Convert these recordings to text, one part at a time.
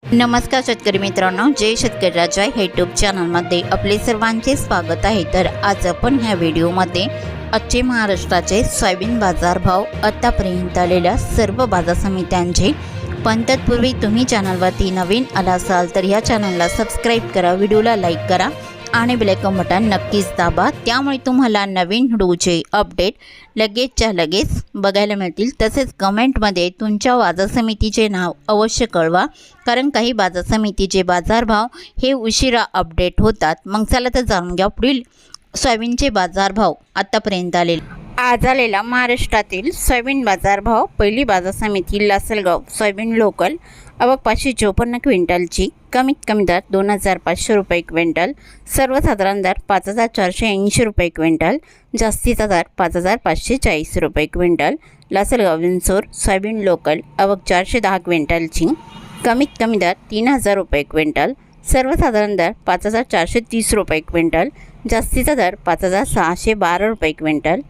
नमस्कार शेतकरी मित्रांनो, जय शेतकरी राजा यूट्यूब चॅनलमध्ये आपले सर्वांचे स्वागत आहे। तर आज आपण ह्या व्हिडिओमध्ये आजचे महाराष्ट्राचे सोयाबीन बाजारभाव, आतापर्यंत आलेल्या सर्व बाजार समित्यांचे, पण तत्पूर्वी तुम्ही चॅनलवरती नवीन आला असाल तर या चॅनलला सबस्क्राईब करा, व्हिडिओला लाईक करा आणि बेल आयकॉन बटन नक्कीच दाबा, त्यामुळे तुम्हाला नवीन व्हिडिओचे अपडेट लगेचच्या लगेच बघायला मिळतील। तसेच कमेंटमध्ये तुमच्या बाजार समितीचे नाव अवश्य कळवा, कारण काही बाजार समितीचे बाजारभाव हे उशिरा अपडेट होतात। मग चला तर जाणून घ्या पुढील सोयाबीनचे बाजारभाव आतापर्यंत आलेले। आज आलेला महाराष्ट्रातील सोयाबीन बाजारभाव, पहिली बाजार समिती लासलगाव सोयाबीन लोकल, आवक 554 क्विंटलची, कमीत कमी दर 2500 रुपये क्विंटल, सर्वसाधारण दर 5480 रुपये क्विंटल, जास्तीचा दर 5540 रुपये quintal. Lasalgaon Vinchur soybean local, आवक 410 क्विंटलची, कमीत कमी दर 3000 रुपये क्विंटल, सर्वसाधारण दर 5430 रुपये क्विंटल, जास्तीचा दर 5612 रुपये क्विंटल।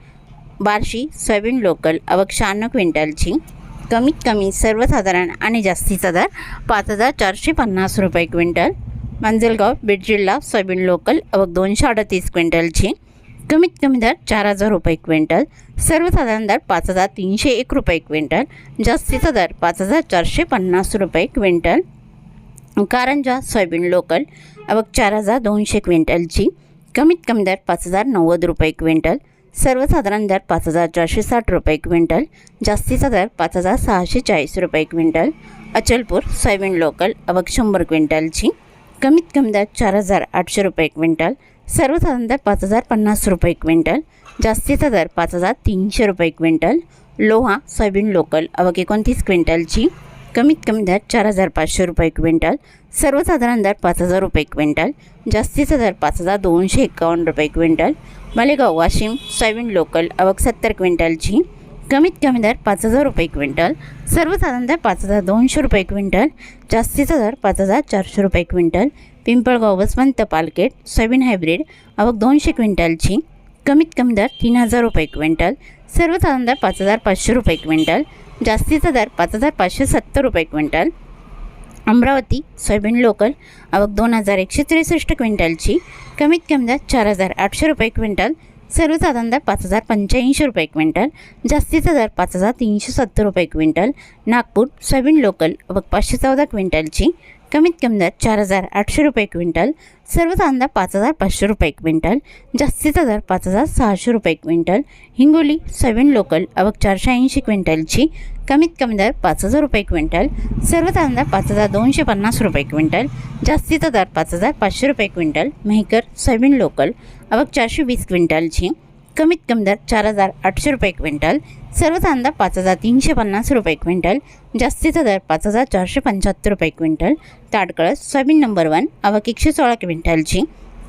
बार्शी सोयाबीन लोकल, आवक 96 क्विंटलची, कमीत कमी सर्वसाधारण आणि जास्तीचा दर 5450 रुपये क्विंटल। मांजलगाव बीड जिल्हा सोयाबीन लोकल, आवक 238 क्विंटलची, कमीत कमी दर 4000 रुपये क्विंटल, सर्वसाधारण दर 5301 रुपये क्विंटल, जास्तीचा दर 5450 रुपये क्विंटल। कारंजा सोयाबीन लोकल, आवक 4200 क्विंटलची, कमीत कमी दर 5090 रुपये क्विंटल, सर्वसाधारण दर 5460 रुपये क्विंटल, जास्तीचा दर 5640 रुपये क्विंटल। अचलपूर सोयाबीन लोकल, आवक 100 क्विंटलची, कमीत कमी दर 4800 रुपये क्विंटल, सर्वसाधारण दर 5050 रुपये क्विंटल, जास्तीचा दर 5300 रुपये क्विंटल। लोहा सोयाबीन लोकल, आवक 29 क्विंटलची, कमीत कमी दर 4500 रुपये क्विंटल, सर्वसाधारण दर 5000 रुपये क्विंटल, जास्तीचा दर 5251 रुपये quintal. Malegaon Washim soybean local, आवक 70 क्विंटलची, कमीत कमी दर 5000 रुपये क्विंटल, सर्वसाधारण दर 5200 रुपये क्विंटल, जास्तीचा दर 5400 रुपये क्विंटल। पिंपळगाव वसंत पालकेट सोयाबीन हायब्रिड, आवक 200 क्विंटलची, कमीत कमी दर 3000 रुपये क्विंटल, सर्वसाधारण दर 5500 रुपये क्विंटल, जास्तीचा दर 5570 रुपये क्विंटल। अमरावती सोयाबीन लोकल, आवक 2163 क्विंटलची, कमीत कमी दर 4800 रुपये क्विंटल, सर्वसाधारण दर 5085 रुपये क्विंटल, जास्तीचा दर 5370 रुपये क्विंटल। नागपूर सोयाबीन लोकल, आवक 514 क्विंटलची, कमीत कमी दर 4800 रुपये क्विंटल, सर्वसाधारण दर 5500 रुपये क्विंटल, जास्तीचा दर 5600 रुपये क्विंटल। हिंगोली सोयाबीन लोकल, आवक 480 क्विंटलची, कमीत कमी दर 5000 रुपये क्विंटल, सर्वसाधारण दर 5250 रुपये क्विंटल, जास्तीचा दर 5500 रुपये क्विंटल। मेहकर सोयाबीन लोकल, आवक 420 क्विंटलची, कमीत कमी दर 4800 रुपये क्विंटल, सर्वसाधारण दर 5350 रुपये क्विंटल, जास्तीचा दर 5475 रुपये क्विंटल। ताडकळस सोयाबीन नंबर 1, आवक 116 क्विंटलची,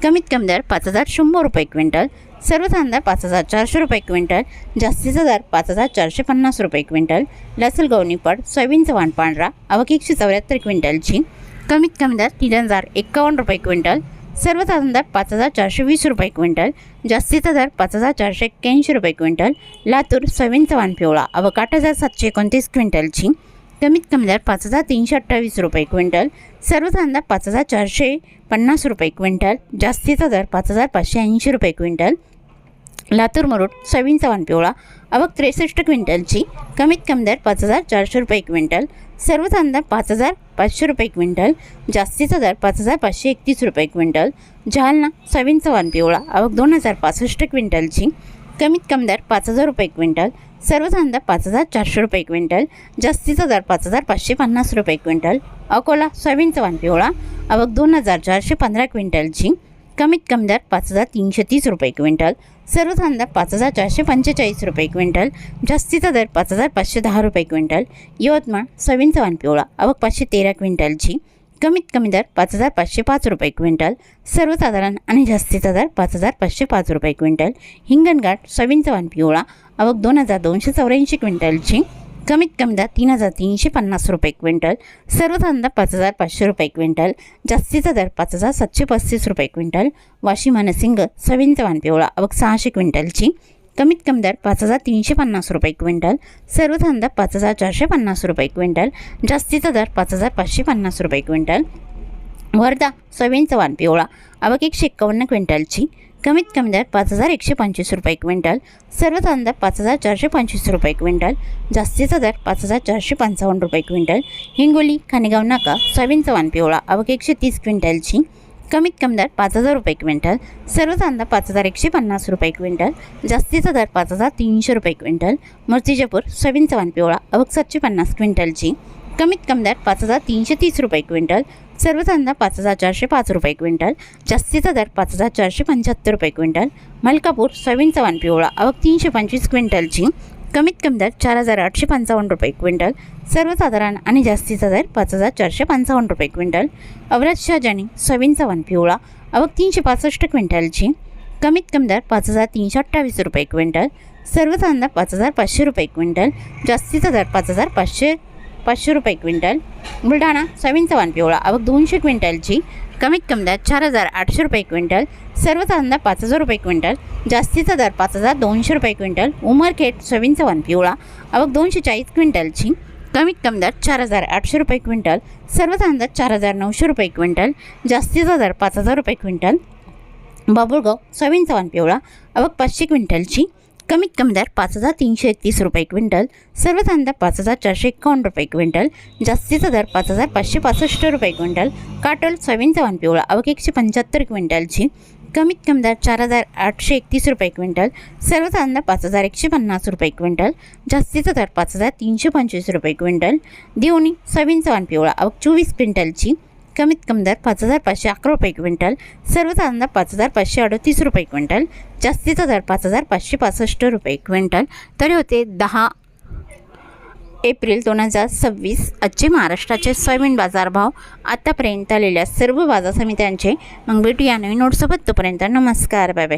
कमीत कमी दर 5100 रुपये क्विंटल, सर्वसाधारण दर 5400 रुपये क्विंटल, जास्तीचा दर 5450 रुपये क्विंटल। लासलगाव निफाड सोयाबीन चव्हाण पांढरा, आवक 174 क्विंटलची, कमीत कमी दर 3051 रुपये क्विंटल, सर्वसाधारण दर 5420 रुपये क्विंटल, जास्तीचा दर 5481 रुपये क्विंटल। लातूर सोयाबीन चव्हाण पिवळा, आवक 8729 क्विंटलची, कमीत कमी दर 5328 रुपये क्विंटल, सर्वसाधारण दर 5450 रुपये क्विंटल, जास्तीचा दर 5580 रुपये क्विंटल। लातूर मुरुड सोयाबीन चव्हाण पिवळा, आवक 63 क्विंटलची, कमीत कमी दर 5400 रुपये क्विंटल, सर्वसाधारण दर 5500 रुपये क्विंटल, जास्तीचा दर 5531 रुपये क्विंटल। जालना सोयाबीन चव्हाण पिवळा, आवक 2065 क्विंटलची, कमीत कमी दर 5000 रुपये क्विंटल, सर्वसाधारण दर 5400 रुपये क्विंटल, जास्तीचा दर 5550 रुपये क्विंटल। अकोला सोयाबीन चव्हाण पिवळा, आवक 2415 क्विंटलची, कमीत कमी दर 5330 रुपये क्विंटल, सर्वसाधारण दर 5445 रुपये क्विंटल, जास्तीचा दर 5510 रुपये क्विंटल। यवतमाळ सोयाबीन चव्हाण पिवळा, आवक 513 क्विंटलची, कमीत कमी दर 5505 रुपये क्विंटल, सर्वसाधारण आणि जास्तीचा दर 5505 रुपये क्विंटल। हिंगणघाट सोयाबीन चव्हाण पिवळा, आवक 2284 क्विंटलची, कमीत कमी दर 3350 रुपये क्विंटल, सर्वसाधारण दर 5500 रुपये क्विंटल, जास्तीचा दर 5735 रुपये क्विंटल। वाशिम हनसिंग सोयाबीन चव्हाण पिवळा, आवक 600 क्विंटलची, कमीत कमी दर 5,350 रुपये क्विंटल, सर्वसाधारण 5,450 रुपये क्विंटल, जास्तीचा दर 5,550 रुपये क्विंटल। वर्धा सोयाबीनचा वाण पिवळा आवक 151 क्विंटलची, कमीत कमी दर 5,125 रुपये क्विंटल, सर्वसाधारण दर 5,425 रुपये क्विंटल, जास्तीचा दर 5,455 रुपये क्विंटल। हिंगोली खानेगाव नाका सोयाबीनचा वाण पिवळा आवक 130 क्विंटलची, कमीत कमी दर 5,000 रुपये क्विंटल, सर्वसाधारण दर 5,150 रुपये क्विंटल, जास्तीचा दर 5,300 रुपये क्विंटल। मूर्तिजापूर सोयाबीनचा वाण पिवळा आवक 750 क्विंटलची, कमीत कमी दर 5,330 रुपये क्विंटल, सर्वसाधारण दर 5,405 रुपये क्विंटल, जास्तीचा दर 5,475 रुपये क्विंटल। मलकापूर सोयाबीनचा वाण पिवळा आवक 325 क्विंटलची, कमीत कमी दर 4,855 रुपये क्विंटल, सर्वसाधारण आणि जास्तीचा दर 5,455 रुपये क्विंटल। औरत शहाजानी सोयाबीनचा वाण पिवळा आवक 365 क्विंटलची, कमीत कमी दर 5,328 रुपये क्विंटल, सर्वसाधारण दर 5,500 रुपये क्विंटल, जास्तीचा दर 5,500 रुपये क्विंटल। बुलढाणा सोयाबीनचा वाण पिवळा आवक 200 क्विंटलची, कमीत कमी दर 4,800 रुपये क्विंटल, सर्वसाधारण दर 5,000 रुपये क्विंटल, जास्तीचा दर 5,200 रुपये क्विंटल। उमरखेड सोयाबीनचा वाण पिवळा आवक 240 क्विंटलची, कमीत कमी दर 4,800 रुपये क्विंटल, सर्वसाधारण दर 4,900 रुपये क्विंटल, जास्तीचा दर 5,000 रुपये क्विंटल। बाबुळगाव सोयाबीनचा वाण पिवळा आवक 500 क्विंटलची, कमीत कमी दर 5,331 रुपये क्विंटल, सर्वसाधारण दर 5,451 रुपये क्विंटल, जास्तीचा दर 5,565 रुपये क्विंटल। काटोल सोयाबीनचा वाण पिवळा आवक 175 क्विंटलची, कमीत कमी दर 4,831 रुपये क्विंटल, सर्वसाधारण दर 5,150 रुपये क्विंटल, जास्तीचा दर 5,325 रुपये क्विंटल। देवणी सोयाबीनचा वाण पिवळा आवक 24 क्विंटलची, कमीत कमी दर 5,511 रुपये क्विंटल, सर्वसाधारण दर 5,538 रुपये क्विंटल, जास्तीचा दर 5,565 रुपये क्विंटल। तर होते 10 एप्रिल 2026 आजचे महाराष्ट्राचे सोयाबीन बाजारभाव आतापर्यंत आलेल्या सर्व बाजार समित्यांचे। मग भेटूया नवीन नोटसोबत, तोपर्यंत नमस्कार, बाय बाय।